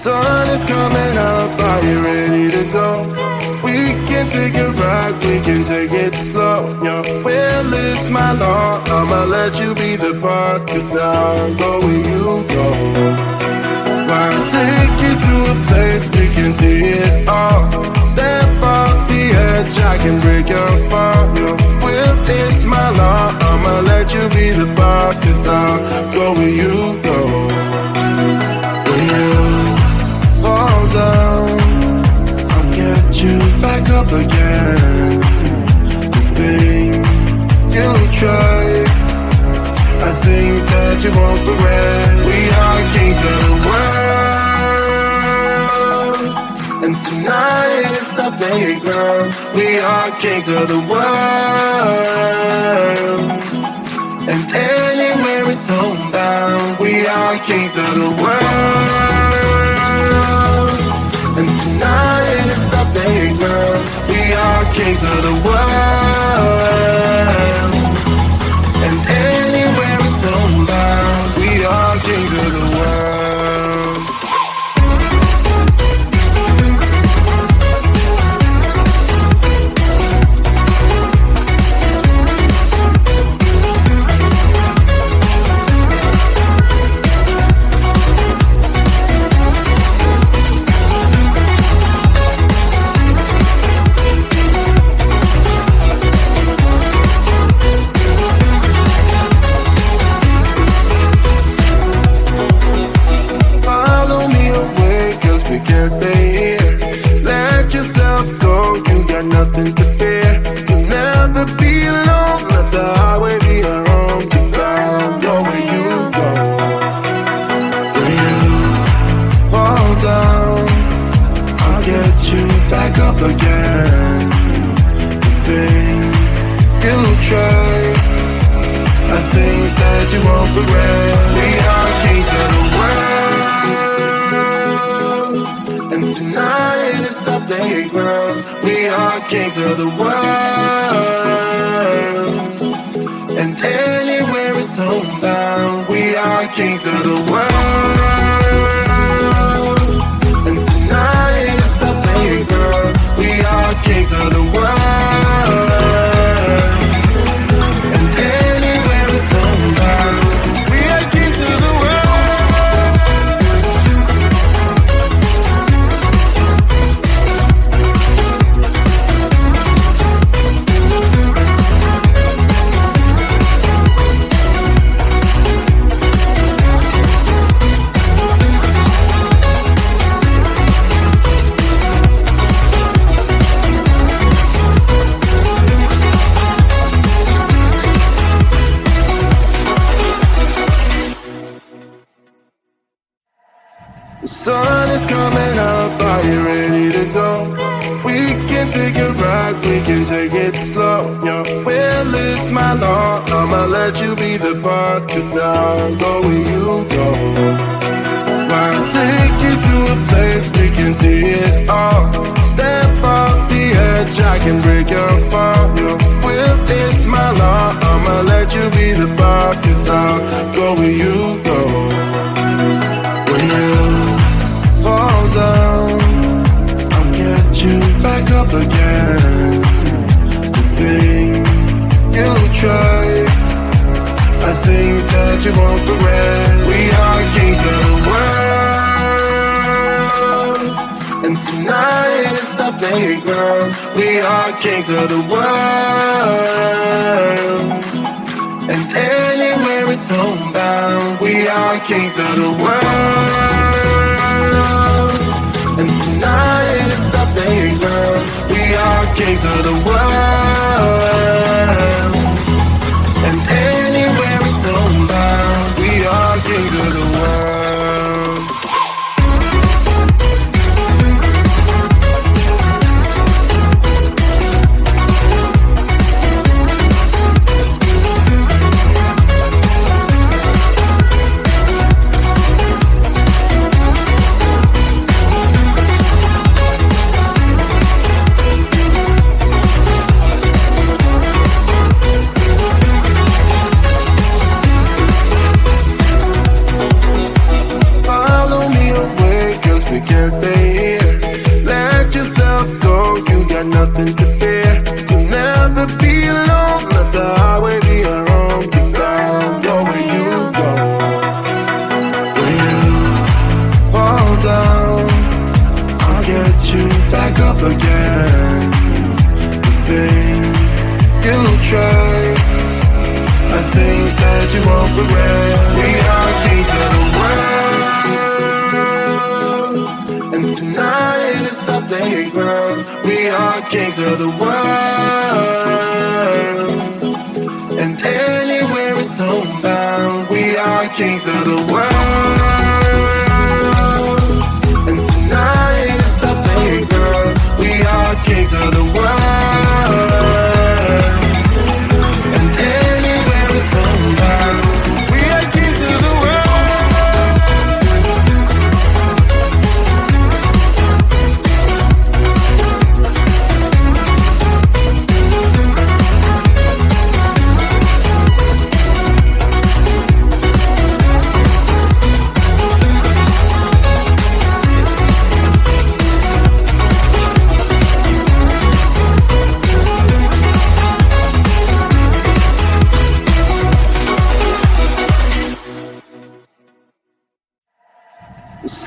Sun is coming up, are you ready to go? We can take it right, we can take it slow. Your will is my law, I'ma let you be the boss, 'cause I'll go where you go. I'll take you to a place we can see it all. Step off the edge, I can break your fall. Your will is my law, I'ma let you be the boss, 'cause I'll go where you go. When you fall down, I'll get you back up again. The things you try are things that you won't regret. We are kings of the world, and tonight is our playground. We are kings of the world, and anywhere it's homebound. We are kings of the world, and tonight is our playground. We are kings of the world, and anywhere it's homebound. We are kings of the world. Nothing to fear, you'll never be alone. Let the highway be your home, 'cause I'll go where you go. When you fall down, I'll get you back up again. The things you try are things that you won't regret. We are kings of the world, and tonight it's our playground. We are kings of the world, and anywhere it's homebound. We are kings of the world, and tonight it's our playground. We are kings of the world, and anywhere it's homebound. We are kings of the world. Sun is coming up, are you ready to go? We can take it right, we can take it slow. Your will is my law, I'ma let you be the boss, 'cause I'll go where you go. I'll take you to a place we can see it all. Step off the edge, I can break your fall. Your will is my law, I'ma let you be the boss, 'cause I'll go where you go. When you fall down, I'll get you back up again. The things you try are things that you won't regret. We are kings of the world, and tonight is our playground. We are kings of the world, and anywhere it's homebound. We are kings of the world, and tonight it's our playground. We are kings of the world, and anywhere it's homebound. We are kings of the world. nothing to fear. You'll never be alone, let the highway be your home. 'Cause I'll go where you go. When you fall down, I'll get you back up again. The things you try are things that you won't regret. We are kings of the world, and tonight is our playground. We are kings of the world, and anywhere it's homebound. We are kings of the world, and tonight is our playground. We are kings of the world.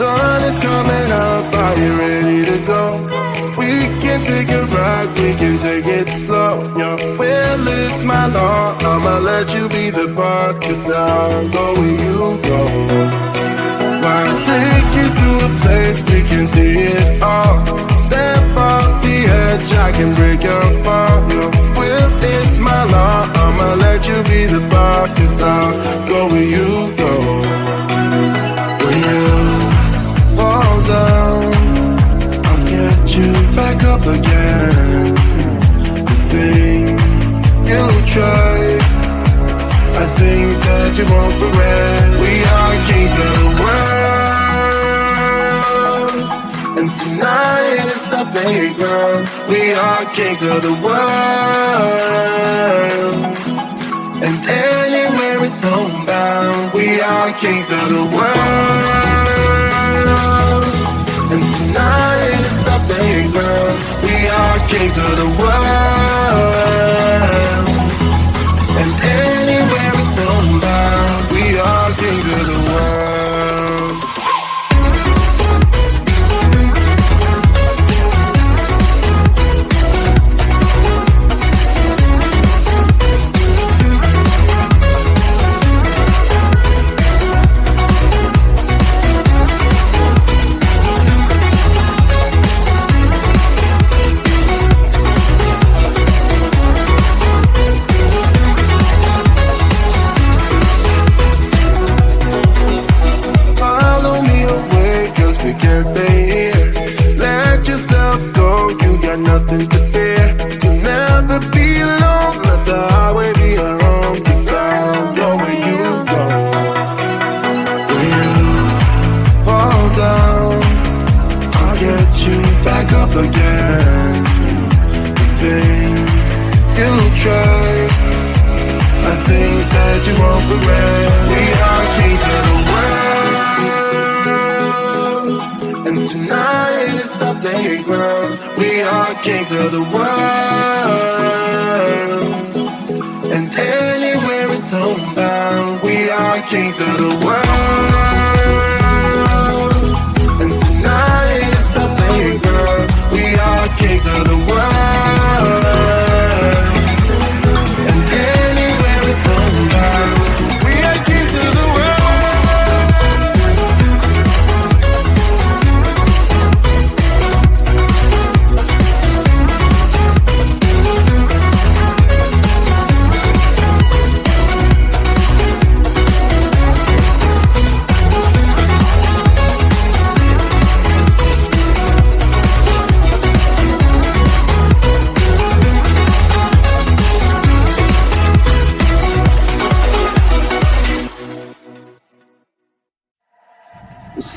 Sun is coming up, are you ready to go? We can take a ride, we can take it slow. Your will is my law, I'ma let you be the boss. 'Cause I'll go where you go. I'll take you to a place we can see it all. Step off the edge, I can break your fall. Your will is my law, I'ma let you be the boss. 'Cause I'll go where you go. When you fall down, I'll get you back up again. The things you try are things that you won't regret. We are kings of the world, and tonight is our playground. We are kings of the world, and anywhere it's homebound. We are kings of the world, and tonight is our playground. We are kings of the world, and anywhere it's homebound. We are kings of the world. Nothing to fear. You'll never be alone. Let the highway be your home. 'Cause I'll go where you go. When you fall down, I'll get you back up again. The things you try are things that you won't regret. We are kings of the world, and tonight is our playground. We are kings of the world, and anywhere it's homebound. We are kings of the world, and tonight is our playground. We are kings of the world, and anywhere it's homebound. We are kings of the world.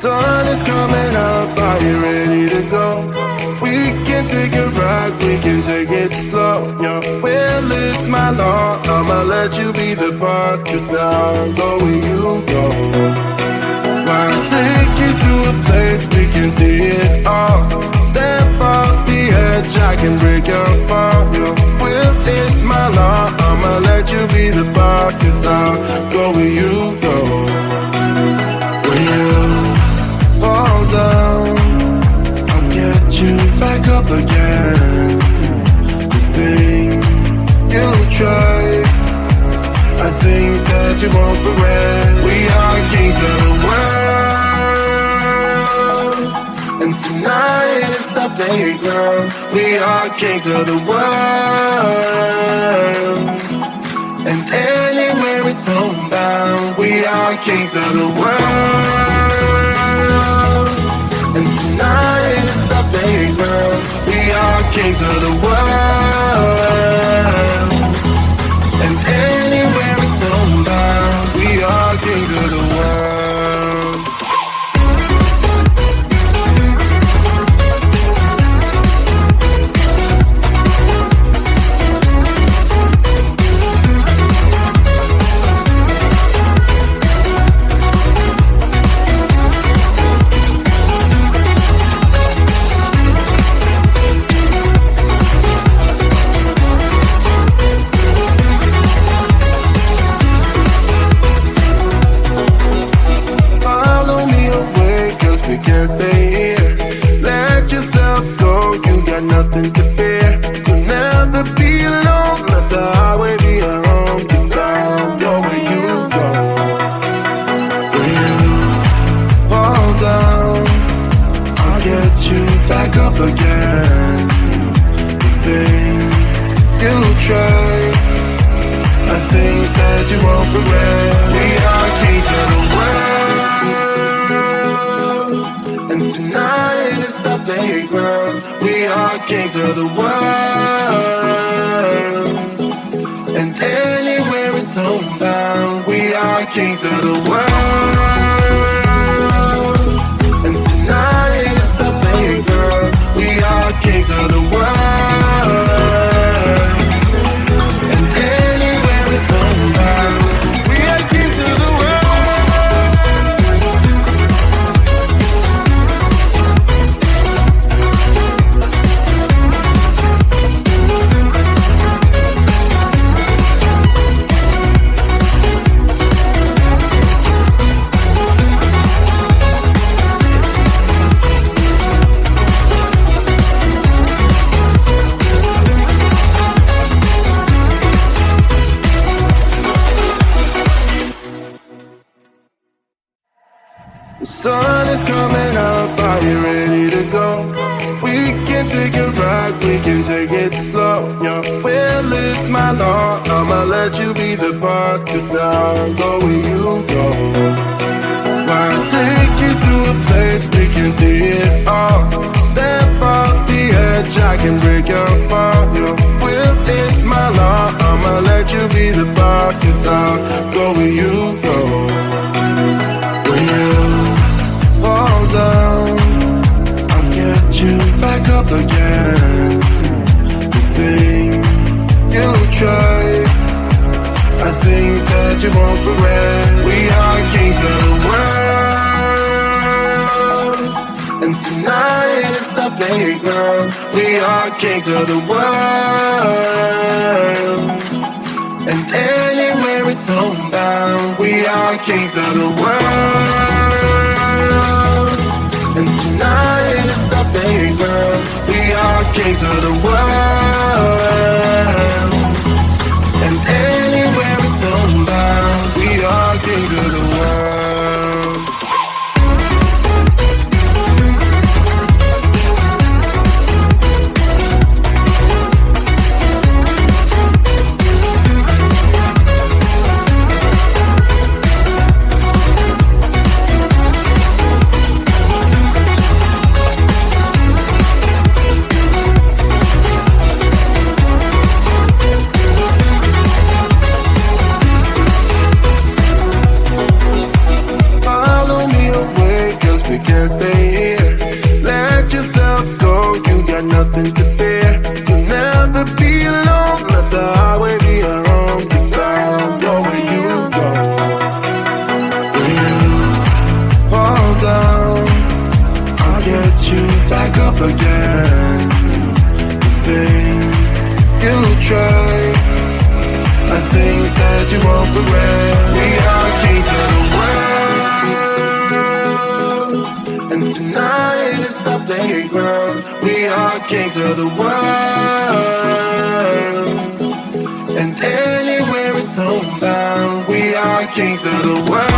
Sun is coming up, are you ready to go? We can take a ride, we can take it slow. Your will is my law, I'ma let you be the boss. 'Cause I'll go where you go. I'll take you to a place we can see it all. Step off the edge, edge, I can break your fall. Your will is my law. I'ma let you be the boss, 'cause I'll go where you go. When you fall down, I'll get you back up again. The things you try are things that you won't regret. We are kings of the world, and tonight is our playground. We are kings of the world, and anywhere it's homebound. We are kings of the world, and tonight is our playground. We are kings of the world, and anywhere it's homebound. We are kings of the world. Nothing to fear. You'll never be alone. Let the highway be your home. 'Cause I'll go where you go. When you fall down, I'll get you back up again. The things you try are things that you won't regret. We are kings of the world, and tonight is our playground. We are kings of the world, and anywhere it's homebound. We are kings of the world, and tonight it's our playground. We are kings of the world, and anywhere it's homebound. We are kings of the world. The sun is coming up, are you ready to go? We can take it right, we can take it slow. Your will is my law, I'ma let you be the boss, 'cause I'll go where you go. I'll take you to a place we can see it all. Step off the edge, I can break your fall. Your will is my law, I'ma let you be the boss, 'cause I'll go where you go. When you fall down, I'll get you back up again. The things you try are things that you won't regret. We are kings of the world, and tonight is our playground. We are kings of the world, and anywhere it's homebound. We are kings of the world, and tonight is our playground. We are kings of the world, and anywhere it's homebound. We are kings of the world. that you won't regret. We are kings of the world, and tonight is our playground. We are kings of the world, and anywhere it's homebound. We are kings of the world.